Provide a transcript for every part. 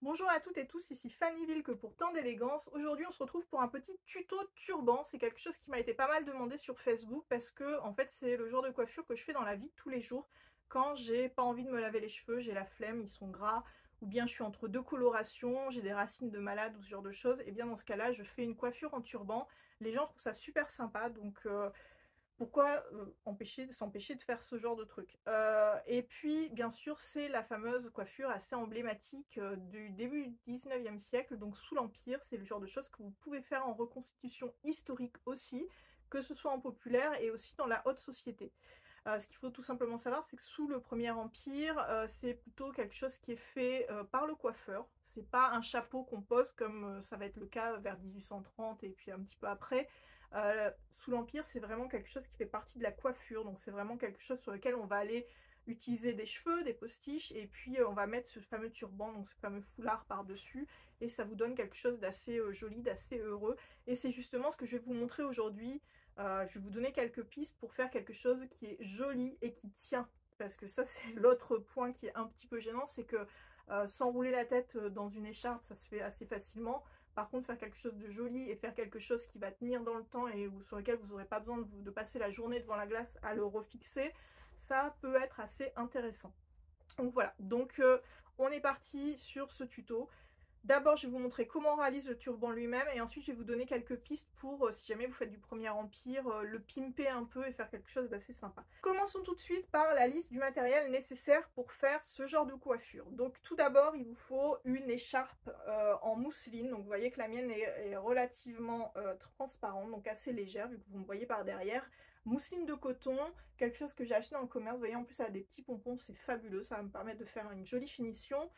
Bonjour à toutes et tous, ici Fanny Vilque pour Tant d'élégance. Aujourd'hui on se retrouve pour un petit tuto turban. C'est quelque chose qui m'a été pas mal demandé sur Facebook parce que en fait c'est le genre de coiffure que je fais dans la vie de tous les jours. Quand j'ai pas envie de me laver les cheveux, j'ai la flemme, ils sont gras, ou bien je suis entre deux colorations, j'ai des racines de malade ou ce genre de choses, et bien dans ce cas-là je fais une coiffure en turban. Les gens trouvent ça super sympa, donc pourquoi s'empêcher de faire ce genre de truc. Et puis, bien sûr, c'est la fameuse coiffure assez emblématique du début du 19e siècle, donc sous l'Empire. C'est le genre de choses que vous pouvez faire en reconstitution historique aussi, que ce soit en populaire et aussi dans la haute société. Ce qu'il faut tout simplement savoir, c'est que sous le Premier Empire, c'est plutôt quelque chose qui est fait par le coiffeur. C'est pas un chapeau qu'on pose comme ça va être le cas vers 1830 et puis un petit peu après. Sous l'Empire, c'est vraiment quelque chose qui fait partie de la coiffure. Donc c'est vraiment quelque chose sur lequel on va aller utiliser des cheveux, des postiches, et puis on va mettre ce fameux turban, donc ce fameux foulard par-dessus, et ça vous donne quelque chose d'assez joli, d'assez heureux. Et c'est justement ce que je vais vous montrer aujourd'hui. Je vais vous donner quelques pistes pour faire quelque chose qui est joli et qui tient. Parce que ça, c'est l'autre point qui est un petit peu gênant, c'est que s'enrouler la tête dans une écharpe, ça se fait assez facilement. Par contre, faire quelque chose de joli et faire quelque chose qui va tenir dans le temps et sur lequel vous n'aurez pas besoin de passer la journée devant la glace à le refixer, ça peut être assez intéressant. Donc voilà, donc on est parti sur ce tuto. D'abord, je vais vous montrer comment on réalise le turban lui-même et ensuite je vais vous donner quelques pistes pour, si jamais vous faites du Premier Empire, le pimper un peu et faire quelque chose d'assez sympa. Commençons tout de suite par la liste du matériel nécessaire pour faire ce genre de coiffure. Donc tout d'abord, il vous faut une écharpe en mousseline. Donc vous voyez que la mienne est relativement transparente, donc assez légère vu que vous me voyez par derrière. Mousseline de coton, quelque chose que j'ai acheté dans le commerce. Vous voyez, en plus ça a des petits pompons, c'est fabuleux, ça va me permettre de faire une jolie finition.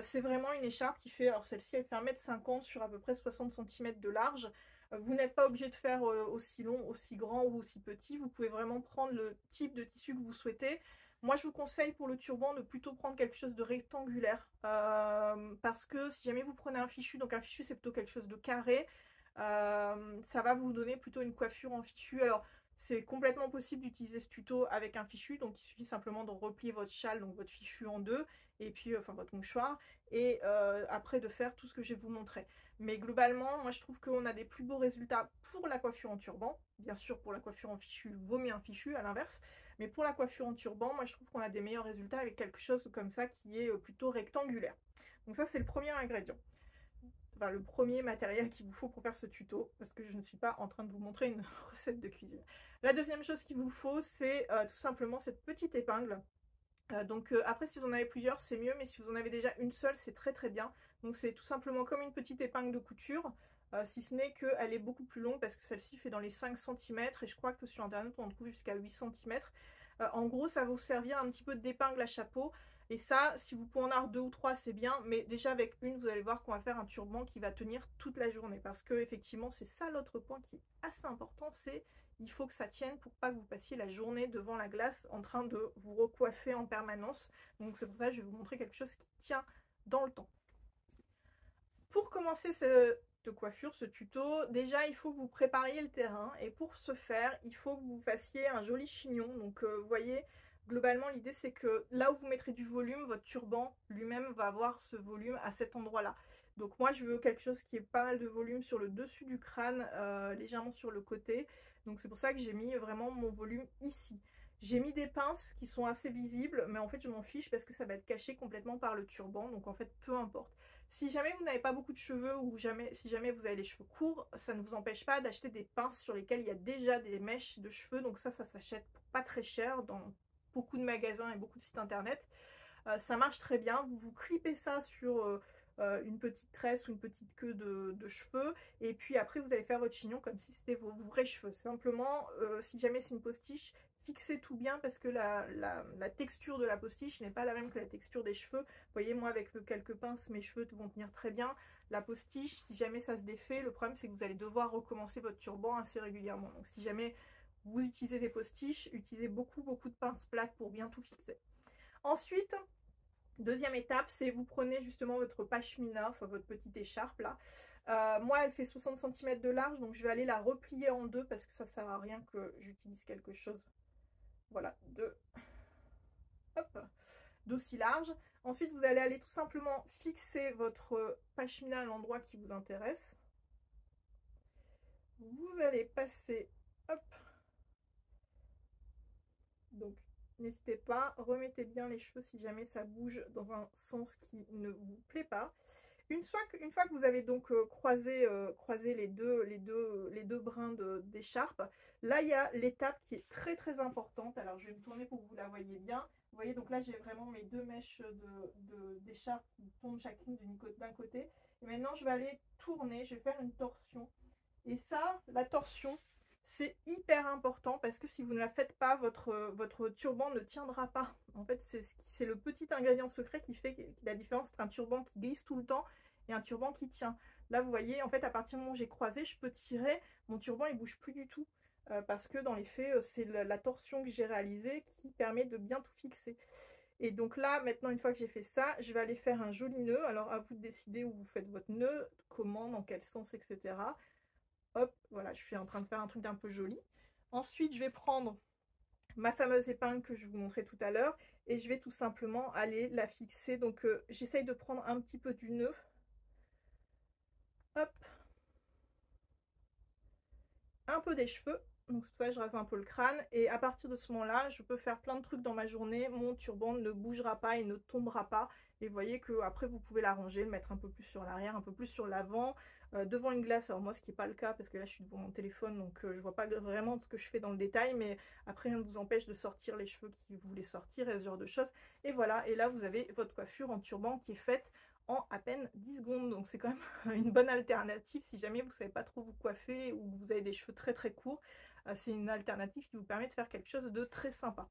C'est vraiment une écharpe qui fait, alors celle-ci elle fait 1,50 m sur à peu près 60 cm de large. Vous n'êtes pas obligé de faire aussi long, aussi grand ou aussi petit. Vous pouvez vraiment prendre le type de tissu que vous souhaitez. Moi je vous conseille pour le turban de plutôt prendre quelque chose de rectangulaire. Parce que si jamais vous prenez un fichu, donc un fichu c'est plutôt quelque chose de carré, ça va vous donner plutôt une coiffure en fichu. Alors c'est complètement possible d'utiliser ce tuto avec un fichu, donc il suffit simplement de replier votre châle, donc votre fichu en deux, et puis enfin votre mouchoir, et après de faire tout ce que je vais vous montrer. Mais globalement, moi je trouve qu'on a des plus beaux résultats pour la coiffure en turban. Bien sûr, pour la coiffure en fichu, vaut mieux un fichu à l'inverse, mais pour la coiffure en turban, moi je trouve qu'on a des meilleurs résultats avec quelque chose comme ça qui est plutôt rectangulaire. Donc ça c'est le premier ingrédient. Enfin, le premier matériel qu'il vous faut pour faire ce tuto, parce que je ne suis pas en train de vous montrer une recette de cuisine. La deuxième chose qu'il vous faut, c'est tout simplement cette petite épingle. Donc après, si vous en avez plusieurs, c'est mieux, mais si vous en avez déjà une seule, c'est très très bien. Donc c'est tout simplement comme une petite épingle de couture, si ce n'est qu'elle est beaucoup plus longue, parce que celle-ci fait dans les 5 cm, et je crois que sur internet on en trouve jusqu'à 8 cm. En gros, ça va vous servir un petit peu d'épingle à chapeau. Et ça, si vous pouvez en avoir deux ou trois, c'est bien. Mais déjà avec une, vous allez voir qu'on va faire un turban qui va tenir toute la journée. Parce que effectivement, c'est ça l'autre point qui est assez important, c'est il faut que ça tienne pour pas que vous passiez la journée devant la glace en train de vous recoiffer en permanence. Donc c'est pour ça que je vais vous montrer quelque chose qui tient dans le temps. Pour commencer cette coiffure, ce tuto, déjà il faut que vous prépariez le terrain, et pour ce faire il faut que vous fassiez un joli chignon. Donc vous voyez, globalement l'idée c'est que là où vous mettrez du volume, votre turban lui-même va avoir ce volume à cet endroit là. Donc moi je veux quelque chose qui ait pas mal de volume sur le dessus du crâne, légèrement sur le côté. Donc c'est pour ça que j'ai mis vraiment mon volume ici. J'ai mis des pinces qui sont assez visibles, mais en fait je m'en fiche parce que ça va être caché complètement par le turban, donc en fait peu importe. Si jamais vous n'avez pas beaucoup de cheveux, ou si jamais vous avez les cheveux courts, ça ne vous empêche pas d'acheter des pinces sur lesquelles il y a déjà des mèches de cheveux. Donc ça s'achète pas très cher dans beaucoup de magasins et beaucoup de sites internet. Ça marche très bien. Vous vous clipez ça sur une petite tresse ou une petite queue de cheveux, et puis après vous allez faire votre chignon comme si c'était vos vrais cheveux. Simplement, si jamais c'est une postiche, fixez tout bien, parce que la texture de la postiche n'est pas la même que la texture des cheveux. Vous voyez, moi avec quelques pinces, mes cheveux vont tenir très bien. La postiche, si jamais ça se défait, le problème c'est que vous allez devoir recommencer votre turban assez régulièrement. Donc si jamais vous utilisez des postiches, utilisez beaucoup de pinces plates pour bien tout fixer. Ensuite, deuxième étape, c'est vous prenez justement votre pashmina, enfin votre petite écharpe là. Moi, elle fait 60 cm de large, donc je vais aller la replier en deux, parce que ça sert à rien que j'utilise quelque chose, voilà, d'aussi large. Ensuite, vous allez aller tout simplement fixer votre pashmina à l'endroit qui vous intéresse. Vous allez passer, hop, donc n'hésitez pas, remettez bien les cheveux si jamais ça bouge dans un sens qui ne vous plaît pas. Une fois que vous avez donc croisé les deux brins d'écharpe, là il y a l'étape qui est très très importante. Alors je vais me tourner pour que vous la voyez bien. Vous voyez, donc là j'ai vraiment mes deux mèches d'écharpe qui tombent chacune d'un côté. Et maintenant je vais aller tourner, je vais faire une torsion. Et ça, la torsion, c'est hyper important parce que si vous ne la faites pas, votre turban ne tiendra pas. En fait, c'est le petit ingrédient secret qui fait la différence entre un turban qui glisse tout le temps et un turban qui tient. Là, vous voyez, en fait, à partir du moment où j'ai croisé, je peux tirer, mon turban il bouge plus du tout. Parce que dans les faits, c'est la torsion que j'ai réalisée qui permet de bien tout fixer. Et donc là, maintenant, une fois que j'ai fait ça, je vais aller faire un joli nœud. Alors, à vous de décider où vous faites votre nœud, comment, dans quel sens, etc. Hop, voilà, je suis en train de faire un truc un peu joli. Ensuite, je vais prendre ma fameuse épingle que je vous montrais tout à l'heure et je vais tout simplement aller la fixer. Donc, j'essaye de prendre un petit peu du nœud. Hop. Un peu des cheveux. Donc, c'est pour ça que je rase un peu le crâne. Et à partir de ce moment-là, je peux faire plein de trucs dans ma journée. Mon turban ne bougera pas et ne tombera pas. Et vous voyez que après vous pouvez l'arranger, le mettre un peu plus sur l'arrière, un peu plus sur l'avant, devant une glace. Alors moi, ce qui n'est pas le cas parce que là, je suis devant mon téléphone, donc je vois pas vraiment ce que je fais dans le détail. Mais après, rien ne vous empêche de sortir les cheveux qui vous voulez sortir et ce genre de choses. Et voilà. Et là, vous avez votre coiffure en turban qui est faite en à peine 10 secondes. Donc c'est quand même une bonne alternative si jamais vous ne savez pas trop vous coiffer ou vous avez des cheveux très très courts. C'est une alternative qui vous permet de faire quelque chose de très sympa.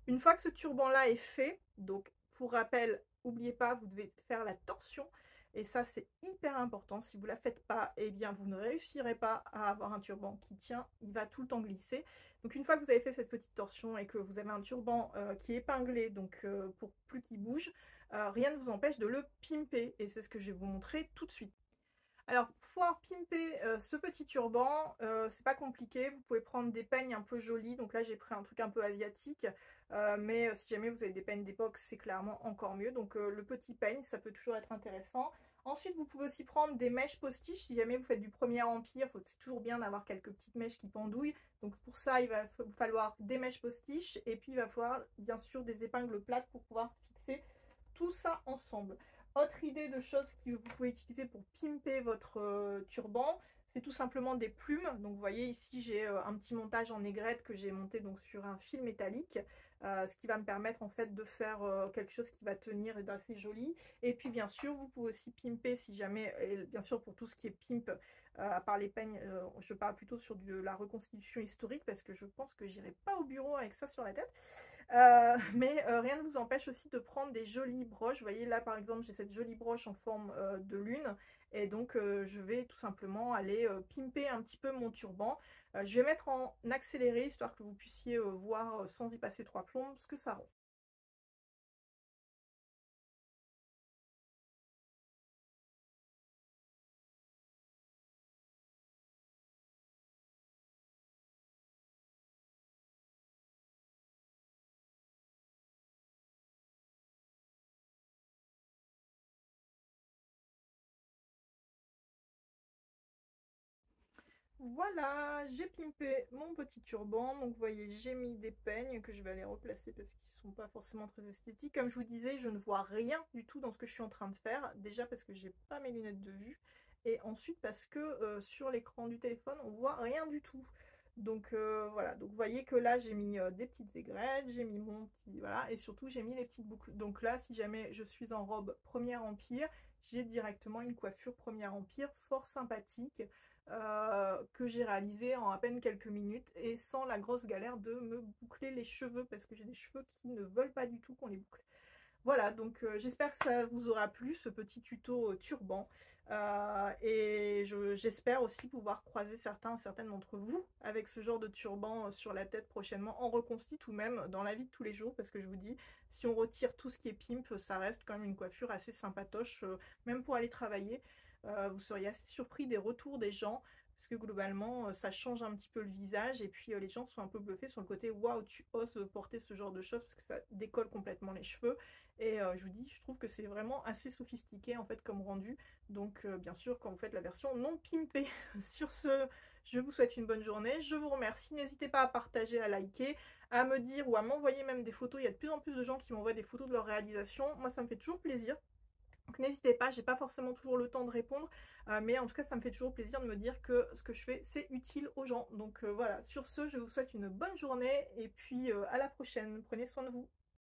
Une fois que ce turban là est fait, donc pour rappel, n'oubliez pas, vous devez faire la torsion. Et ça, c'est hyper important. Si vous ne la faites pas, eh bien, vous ne réussirez pas à avoir un turban qui tient. Il va tout le temps glisser. Donc, une fois que vous avez fait cette petite torsion et que vous avez un turban qui est épinglé, donc pour plus qu'il bouge, rien ne vous empêche de le pimper. Et c'est ce que je vais vous montrer tout de suite. Alors, pour pouvoir pimper ce petit turban, c'est pas compliqué. Vous pouvez prendre des peignes un peu jolies. Donc là, j'ai pris un truc un peu asiatique. Mais si jamais vous avez des peignes d'époque, c'est clairement encore mieux. Donc le petit peigne, ça peut toujours être intéressant. Ensuite, vous pouvez aussi prendre des mèches postiches. Si jamais vous faites du Premier Empire, c'est toujours bien d'avoir quelques petites mèches qui pendouillent. Donc pour ça, il va vous falloir des mèches postiches. Et puis, il va falloir bien sûr des épingles plates pour pouvoir fixer tout ça ensemble. Autre idée de choses que vous pouvez utiliser pour pimper votre turban, c'est tout simplement des plumes. Donc vous voyez ici j'ai un petit montage en aigrette que j'ai monté donc sur un fil métallique, ce qui va me permettre en fait de faire quelque chose qui va tenir et d'assez joli. Et puis bien sûr vous pouvez aussi pimper si jamais, et bien sûr pour tout ce qui est pimp, à part les peignes, je parle plutôt sur de la reconstitution historique parce que je pense que j'irai pas au bureau avec ça sur la tête. Mais rien ne vous empêche aussi de prendre des jolies broches. Vous voyez là par exemple j'ai cette jolie broche en forme de lune et donc je vais tout simplement aller pimper un petit peu mon turban. Je vais mettre en accéléré histoire que vous puissiez voir sans y passer trois plombs ce que ça rend. Voilà, j'ai pimpé mon petit turban. Donc vous voyez, j'ai mis des peignes que je vais aller replacer parce qu'ils ne sont pas forcément très esthétiques. Comme je vous disais, je ne vois rien du tout dans ce que je suis en train de faire. Déjà parce que j'ai pas mes lunettes de vue. Et ensuite parce que sur l'écran du téléphone, on voit rien du tout. Donc voilà, donc vous voyez que là j'ai mis des petites aigrettes, j'ai mis mon petit, voilà, et surtout j'ai mis les petites boucles. Donc là, si jamais je suis en robe Premier Empire, j'ai directement une coiffure Premier Empire fort sympathique que j'ai réalisé en à peine quelques minutes et sans la grosse galère de me boucler les cheveux parce que j'ai des cheveux qui ne veulent pas du tout qu'on les boucle. Voilà, donc j'espère que ça vous aura plu ce petit tuto turban et j'espère aussi pouvoir croiser certaines d'entre vous avec ce genre de turban sur la tête prochainement en reconstitue ou même dans la vie de tous les jours parce que je vous dis, si on retire tout ce qui est pimp, ça reste quand même une coiffure assez sympatoche même pour aller travailler. Vous seriez assez surpris des retours des gens parce que globalement, ça change un petit peu le visage et puis les gens sont un peu bluffés sur le côté waouh, tu oses porter ce genre de choses parce que ça décolle complètement les cheveux. Et je vous dis, je trouve que c'est vraiment assez sophistiqué en fait comme rendu. Donc bien sûr, quand vous faites la version non pimpée. Sur ce, je vous souhaite une bonne journée. Je vous remercie. N'hésitez pas à partager, à liker, à me dire ou à m'envoyer même des photos. Il y a de plus en plus de gens qui m'envoient des photos de leur réalisation. Moi, ça me fait toujours plaisir. Donc n'hésitez pas, j'ai pas forcément toujours le temps de répondre, mais en tout cas ça me fait toujours plaisir de me dire que ce que je fais c'est utile aux gens. Donc voilà, sur ce je vous souhaite une bonne journée et puis à la prochaine, prenez soin de vous.